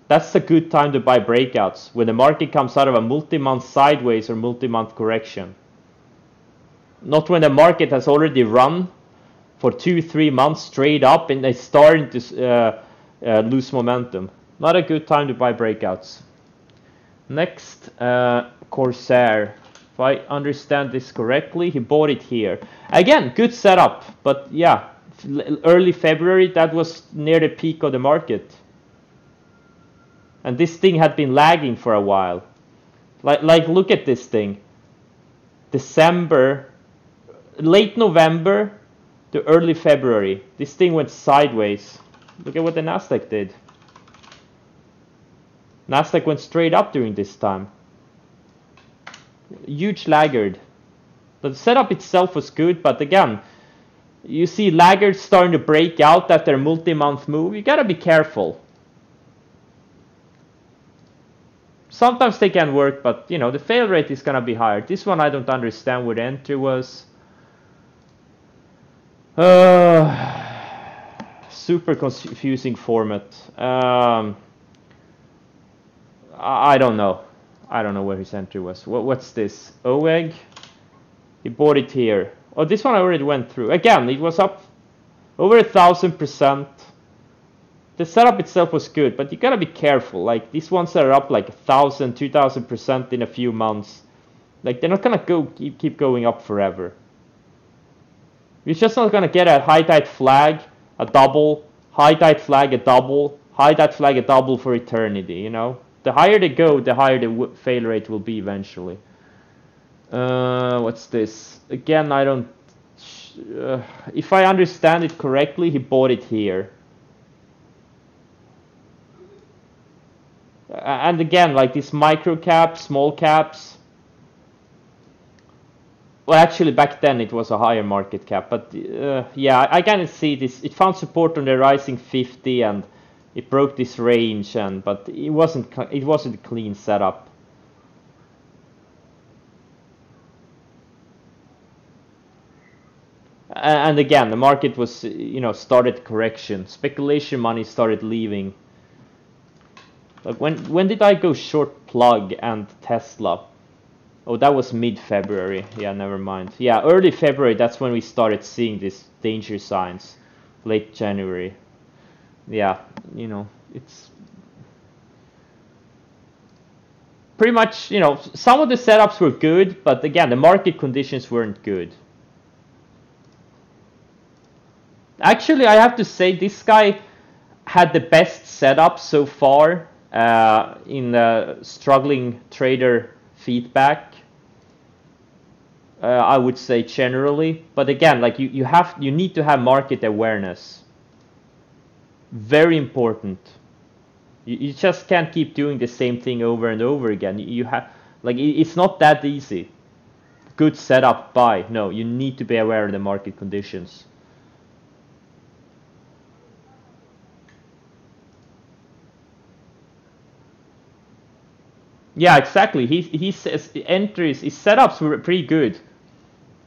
That's a good time to buy breakouts, when the market comes out of a multi-month sideways or multi-month correction. Not when the market has already run for 2-3 months straight up and it's starting to lose momentum. Not a good time to buy breakouts. Next, Corsair. If I understand this correctly, he bought it here. Again, good setup, but yeah, early February, that was near the peak of the market. And this thing had been lagging for a while. Like look at this thing. December, late November to early February. This thing went sideways. Look at what the Nasdaq did. Nasdaq went straight up during this time. Huge laggard. The setup itself was good, but again, you see laggards starting to break out after a multi-month move. You gotta be careful. Sometimes they can work, but you know the fail rate is gonna be higher. This one I don't understand where the entry was. Super confusing format. I don't know. I don't know where his entry was. What's this? OEG? He bought it here. Oh, this one I already went through. Again, it was up over 1,000%. The setup itself was good, but you gotta be careful. Like these ones that are up like 1,000, 2,000% in a few months. Like they're not gonna keep going up forever. You're just not gonna get a high tight flag, a double, high tight flag, a double, high tight flag, a double for eternity. You know, the higher they go, the higher the fail rate will be eventually. What's this? Again, I don't. If I understand it correctly, he bought it here. And again, like these micro caps, small caps. Well, actually, back then it was a higher market cap, but yeah, I kind of see this. It found support on the rising 50, and it broke this range, but it wasn't a clean setup. And again, the market was, you know, started correction. Speculation money started leaving. Like when did I go short Plug and Tesla? Oh, that was mid-February. Yeah, never mind. Yeah, early February, that's when we started seeing these danger signs. Late January. Yeah, you know, it's pretty much, you know, some of the setups were good, but again, the market conditions weren't good. Actually, I have to say this guy had the best setup so far in struggling trader feedback. I would say generally, but again, like you need to have market awareness. Very important. You just can't keep doing the same thing over and over again. You have, like, it's not that easy. Good setup, buy. No, you need to be aware of the market conditions. Yeah, exactly. He says entries, his setups were pretty good.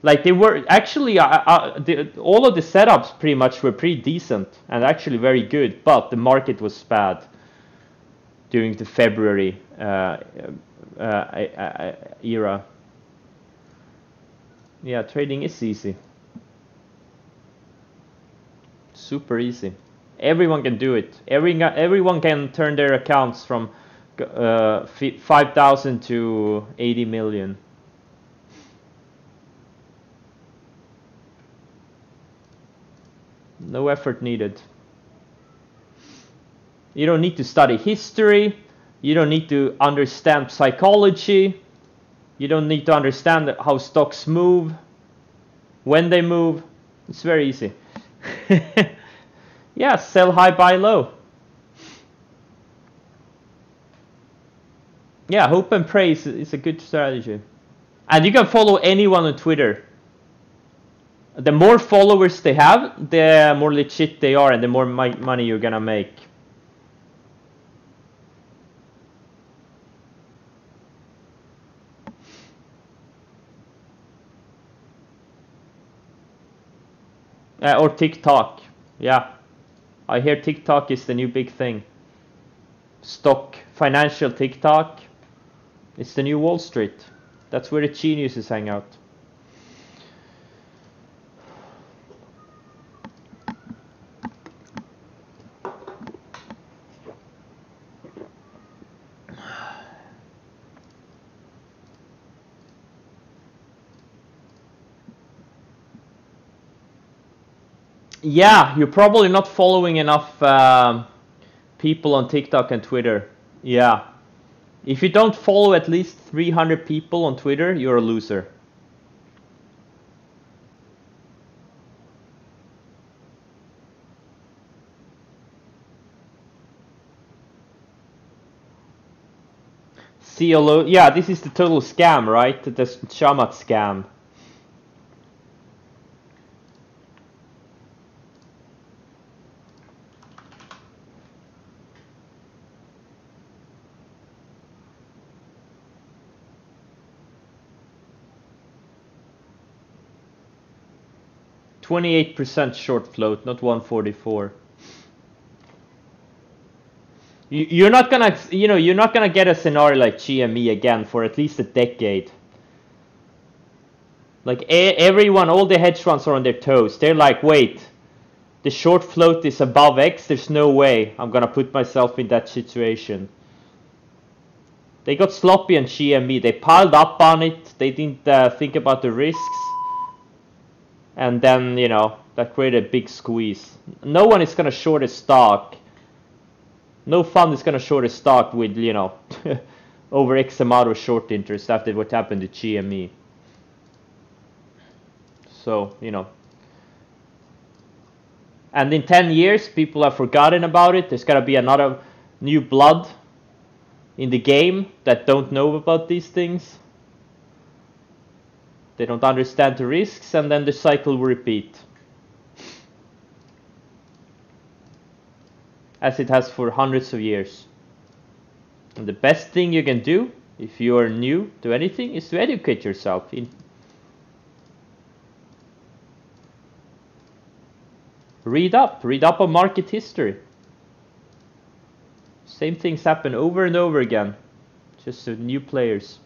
Like they were actually, all of the setups pretty much were pretty decent and actually very good, but the market was bad during the February era. Yeah, trading is easy. Super easy. Everyone can do it. Everyone can turn their accounts from 5,000 to 80 million. No effort needed. You don't need to study history. You don't need to understand psychology. You don't need to understand how stocks move, when they move. It's very easy. Yeah, sell high, buy low. Yeah, hope and pray is a good strategy. And you can follow anyone on Twitter. The more followers they have, the more legit they are and the more money you're gonna make. Or TikTok. Yeah. I hear TikTok is the new big thing. Stock, financial TikTok. It's the new Wall Street. That's where the geniuses hang out. Yeah, you're probably not following enough people on TikTok and Twitter. Yeah. If you don't follow at least 300 people on Twitter, you're a loser. CLO, yeah, this is the total scam, right? The Shamat scam. %28 short float, not 144. You're not gonna, you're not gonna get a scenario like GME again for at least a decade. Like everyone, all the hedge funds are on their toes. They're like, wait, the short float is above X. There's no way I'm gonna put myself in that situation. They got sloppy on GME. They piled up on it. They didn't think about the risks. And then, that created a big squeeze. No one is gonna short a stock. No fund is gonna short a stock with, over X amount of short interest after what happened to GME. So, and in 10 years, people have forgotten about it. There's gotta be another new blood in the game that don't know about these things. They don't understand the risks, and then the cycle will repeat. As it has for hundreds of years. And the best thing you can do, if you are new to anything, is to educate yourself. Read up on market history. Same things happen over and over again, just with new players.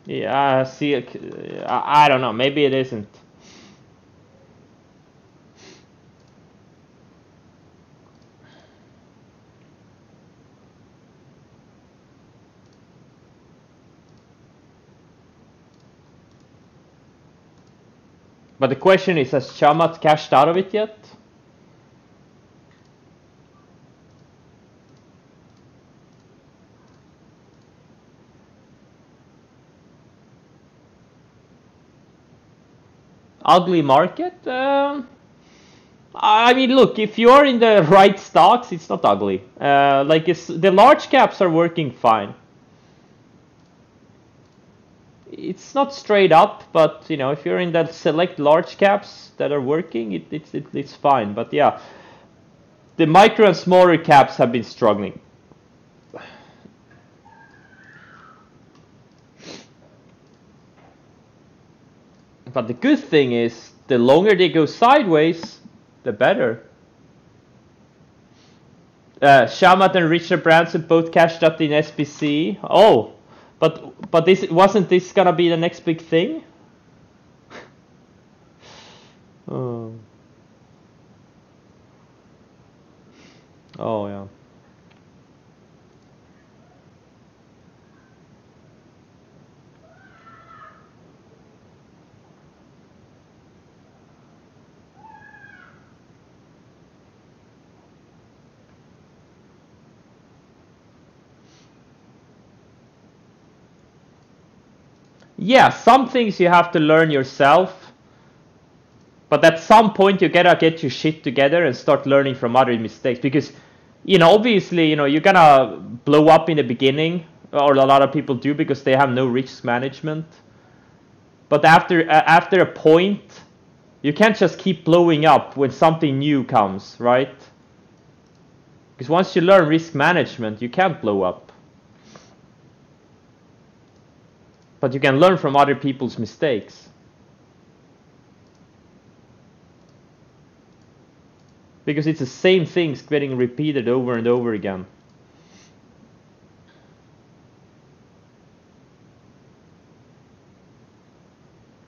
Yeah, see, I don't know, maybe it isn't. But the question is, has Shamat cashed out of it yet? Ugly market? I mean, look, if you're in the right stocks, it's not ugly. The large caps are working fine. It's not straight up, but if you're in that select large caps that are working, it's fine. But yeah, the micro and smaller caps have been struggling. But the good thing is, the longer they go sideways, the better. Shamat and Richard Branson both cashed up in SBC. Oh, but this wasn't this gonna be the next big thing? Oh. Oh yeah. Yeah, some things you have to learn yourself, but at some point you gotta get your shit together and start learning from other mistakes, because obviously you're gonna blow up in the beginning, or a lot of people do, because they have no risk management. But after a point, you can't just keep blowing up when something new comes, right? Because once you learn risk management, you can't blow up. But you can learn from other people's mistakes. Because it's the same things getting repeated over and over again.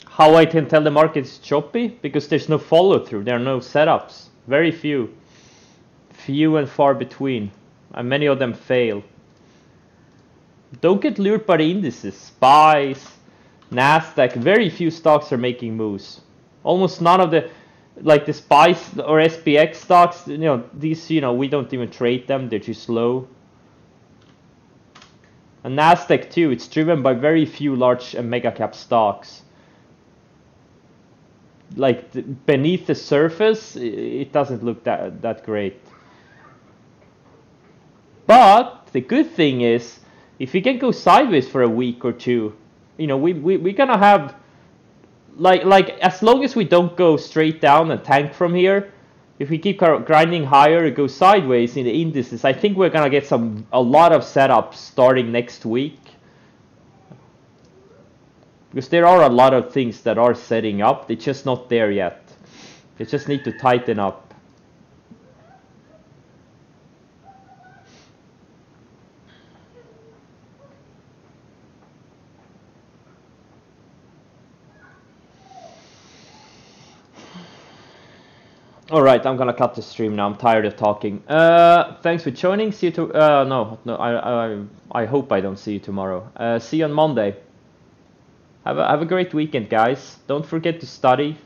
How I can tell the market is choppy? Because there's no follow through, there are no setups. Very few. Few and far between. And many of them fail. Don't get lured by the indices. SPYs, NASDAQ, very few stocks are making moves. Almost none of the, like the SPYs or SPX stocks, these, we don't even trade them, they're too slow. And NASDAQ too, it's driven by very few large and mega cap stocks. Like beneath the surface, it doesn't look that great. But the good thing is, if we can go sideways for a week or two, we're gonna have, like as long as we don't go straight down and tank from here, if we keep grinding higher and go sideways in the indices, I think we're gonna get a lot of setups starting next week. Because there are a lot of things that are setting up, they're just not there yet. They just need to tighten up. All right, I'm gonna cut the stream now. I'm tired of talking. Thanks for joining. See you no. I hope I don't see you tomorrow. See you on Monday. Have a great weekend, guys. Don't forget to study.